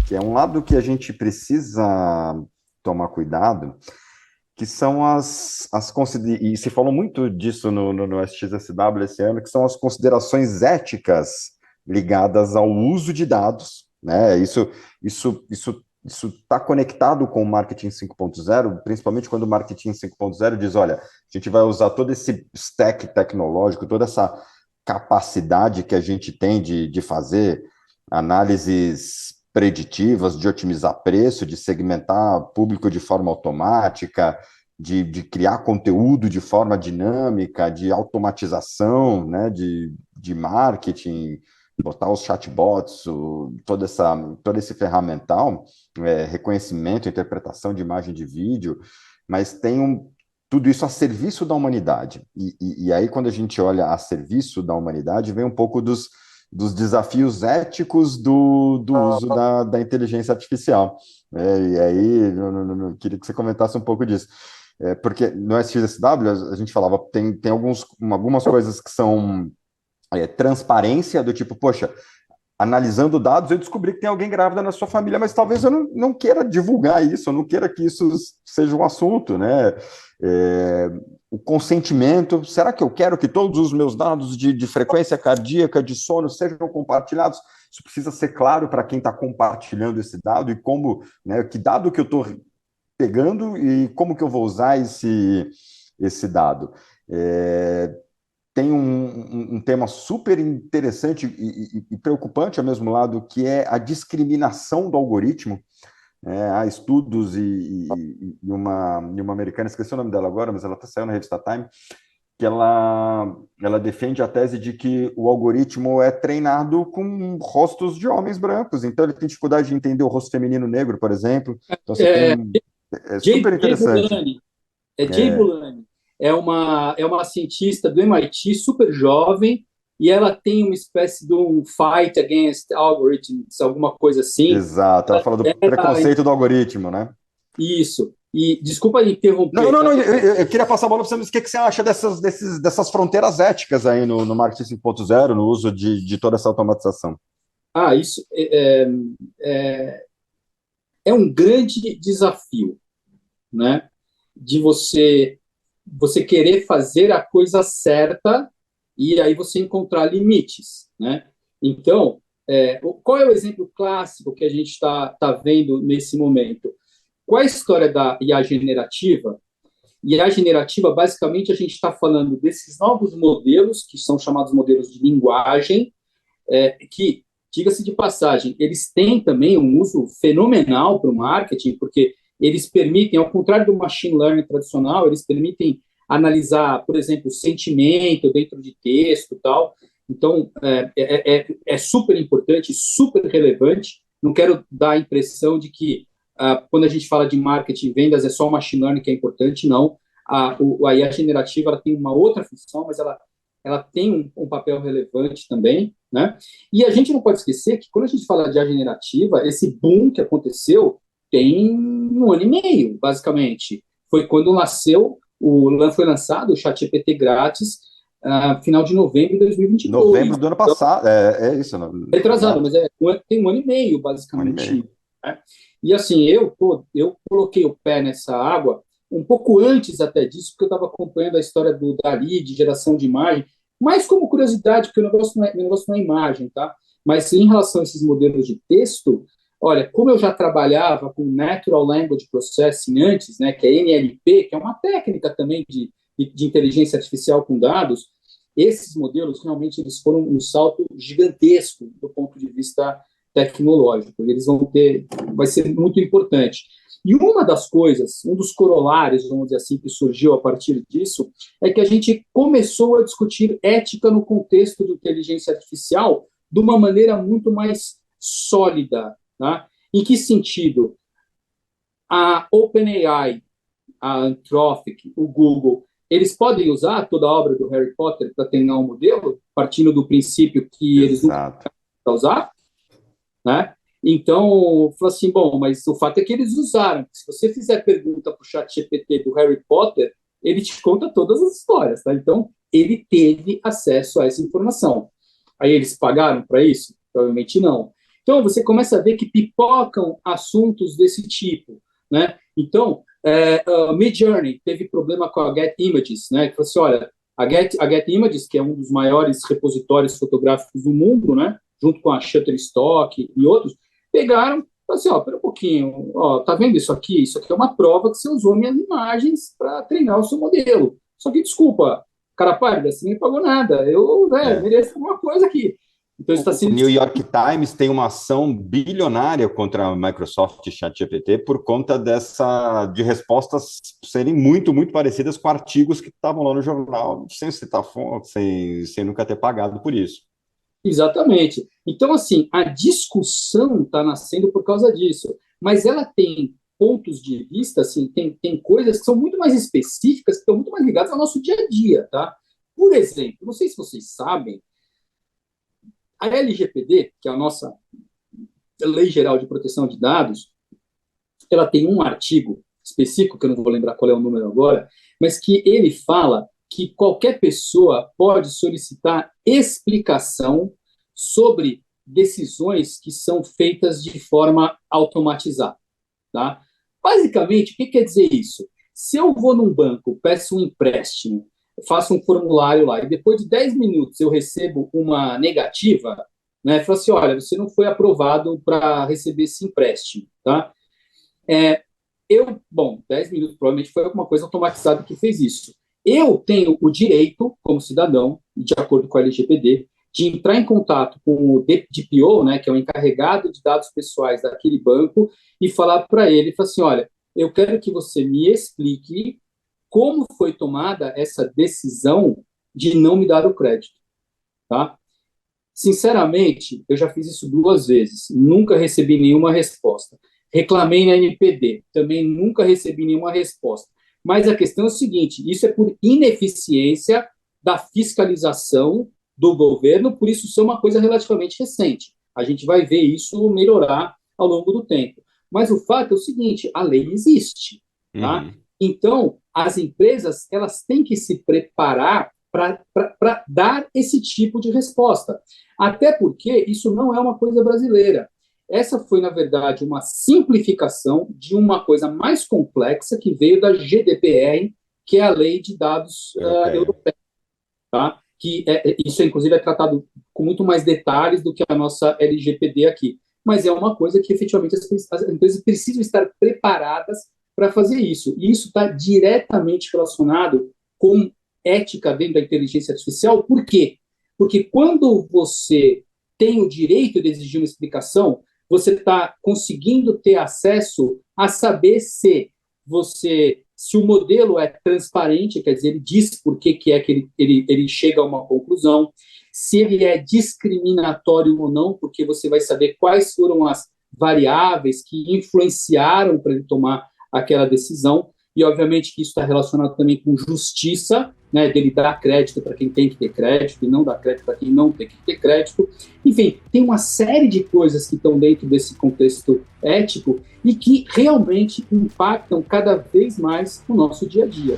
que é um lado que a gente precisa tomar cuidado, que são e se falou muito disso no SXSW esse ano, que são as considerações éticas ligadas ao uso de dados, né? Isso está conectado com o marketing 5.0, principalmente quando o marketing 5.0 diz, olha, a gente vai usar todo esse stack tecnológico, toda essa capacidade que a gente tem de fazer análises preditivas, de otimizar preço, de segmentar público de forma automática, de criar conteúdo de forma dinâmica, de automatização, né, de marketing, botar os chatbots, todo esse ferramental, reconhecimento, interpretação de imagem de vídeo, mas tudo isso a serviço da humanidade. E aí, quando a gente olha a serviço da humanidade, vem um pouco dos desafios éticos do uso da inteligência artificial. E aí, eu queria que você comentasse um pouco disso. Porque no SXSW a gente falava, tem algumas coisas que são transparência, do tipo, poxa, analisando dados, eu descobri que tem alguém grávida na sua família, mas talvez eu não queira divulgar isso, eu não queira que isso seja um assunto, né? É, o consentimento, será que eu quero que todos os meus dados de frequência cardíaca, de sono, sejam compartilhados? Isso precisa ser claro para quem está compartilhando esse dado e como, né, que dado que eu estou pegando e como que eu vou usar esse dado. Tem um tema super interessante e preocupante ao mesmo lado, que é a discriminação do algoritmo. Há estudos e uma americana, esqueci o nome dela agora, mas ela está saindo na revista Time, que ela defende a tese de que o algoritmo é treinado com rostos de homens brancos, então ele tem dificuldade de entender o rosto feminino negro, por exemplo. Então você É, tem. É super Jay interessante. Bulani, Jay Bulani é uma cientista do MIT, super jovem, e ela tem uma espécie de um fight against algorithms, alguma coisa assim. Exato, ela fala do Ela, preconceito do algoritmo, né? isso. E desculpa Não, interromper, não, tá? não, eu queria passar a bola para você, mas o que você acha dessas fronteiras éticas aí no marketing 5.0, no uso de toda essa automatização? Isso é, é um grande desafio, né? De você querer fazer a coisa certa e aí você encontrar limites, né? Então, qual é o exemplo clássico que a gente tá vendo nesse momento? Qual é a história da IA generativa? IA generativa, basicamente, a gente está falando desses novos modelos, que são chamados modelos de linguagem, que, diga-se de passagem, eles têm também um uso fenomenal para o marketing, porque eles permitem, ao contrário do machine learning tradicional, eles permitem analisar, por exemplo, sentimento dentro de texto e tal. Então, é super importante, super relevante. Não quero dar a impressão de que, quando a gente fala de marketing e vendas, é só o machine learning que é importante, não. A IA generativa ela tem uma outra função, mas ela tem um papel relevante também, né? E a gente não pode esquecer que quando a gente fala de IA generativa, esse boom que aconteceu tem um ano e meio, basicamente. Foi quando foi lançado o ChatGPT grátis, final de novembro de 2022. Novembro do ano Então, passado, é isso, retrasado, exato, mas tem um ano e meio, um ano e basicamente. meio. Né? E assim, eu coloquei o pé nessa água um pouco antes até disso, porque eu estava acompanhando a história do Dali, de geração de imagem, mais como curiosidade, porque o negócio não é imagem, tá? Mas em relação a esses modelos de texto, olha, como eu já trabalhava com Natural Language Processing antes, né, que é NLP, que é uma técnica também de inteligência artificial com dados, esses modelos realmente eles foram um salto gigantesco do ponto de vista tecnológico. Eles vai ser muito importante. E uma das coisas, um dos corolários, vamos dizer assim, que surgiu a partir disso, é que a gente começou a discutir ética no contexto de inteligência artificial de uma maneira muito mais sólida. Tá? Em que sentido? A OpenAI, a Anthropic, o Google, eles podem usar toda a obra do Harry Potter para treinar um modelo, partindo do princípio que eles nunca Exato. vão usar, né? Então, falou assim, bom, mas o fato é que eles usaram. Se você fizer pergunta para o chat GPT do Harry Potter, ele te conta todas as histórias, tá? Então, ele teve acesso a essa informação. Aí eles pagaram para isso? Provavelmente não. Então, você começa a ver que pipocam assuntos desse tipo, né? Então, Midjourney teve problema com a Get Images, né? Que falou assim, olha, a Get Images, que é um dos maiores repositórios fotográficos do mundo, né? Junto com a Shutterstock e outros, pegaram, falaram assim, ó, pera um pouquinho, ó, tá vendo isso aqui? Isso aqui é uma prova que você usou minhas imagens para treinar o seu modelo. Só que, desculpa, cara pálida, você nem pagou nada. Eu, mereço alguma coisa aqui. Então, isso está O sendo... New York Times tem uma ação bilionária contra a Microsoft e ChatGPT por conta de respostas serem muito, muito parecidas com artigos que estavam lá no jornal, sem citar fonte, sem nunca ter pagado por isso. Exatamente. Então, assim, a discussão está nascendo por causa disso, mas ela tem pontos de vista, assim, tem coisas que são muito mais específicas, que estão muito mais ligadas ao nosso dia a dia, tá? Por exemplo, não sei se vocês sabem, a LGPD, que é a nossa Lei Geral de Proteção de Dados, ela tem um artigo específico, que eu não vou lembrar qual é o número agora, mas que ele fala que qualquer pessoa pode solicitar explicação sobre decisões que são feitas de forma automatizada, tá? Basicamente, o que quer dizer isso? Se eu vou num banco, peço um empréstimo, faço um formulário lá, e depois de 10 minutos eu recebo uma negativa, né, falo assim, olha, você não foi aprovado para receber esse empréstimo, tá? 10 minutos provavelmente foi alguma coisa automatizada que fez isso. Eu tenho o direito, como cidadão, de acordo com a LGPD, de entrar em contato com o DPO, né, que é o encarregado de dados pessoais daquele banco, e falar para ele, falar assim, olha, eu quero que você me explique como foi tomada essa decisão de não me dar o crédito, tá? Sinceramente, eu já fiz isso 2 vezes, nunca recebi nenhuma resposta. Reclamei na NPD, também nunca recebi nenhuma resposta. Mas a questão é o seguinte, isso é por ineficiência da fiscalização do governo, por isso ser uma coisa relativamente recente. A gente vai ver isso melhorar ao longo do tempo. Mas o fato é o seguinte, a lei existe, tá? Uhum. Então, as empresas, elas têm que se preparar para dar esse tipo de resposta. Até porque isso não é uma coisa brasileira. Essa foi, na verdade, uma simplificação de uma coisa mais complexa que veio da GDPR, que é a Lei de Dados Europeia. Tá? Isso, inclusive, é tratado com muito mais detalhes do que a nossa LGPD aqui. Mas é uma coisa que, efetivamente, as empresas precisam estar preparadas para fazer isso. E isso está diretamente relacionado com ética dentro da inteligência artificial. Por quê? Porque quando você tem o direito de exigir uma explicação, você está conseguindo ter acesso a saber se o modelo é transparente, quer dizer, ele diz por que é que ele chega a uma conclusão, se ele é discriminatório ou não, porque você vai saber quais foram as variáveis que influenciaram para ele tomar aquela decisão, e obviamente que isso está relacionado também com justiça, né, dele dar crédito para quem tem que ter crédito e não dar crédito para quem não tem que ter crédito. Enfim, tem uma série de coisas que estão dentro desse contexto ético e que realmente impactam cada vez mais o nosso dia a dia.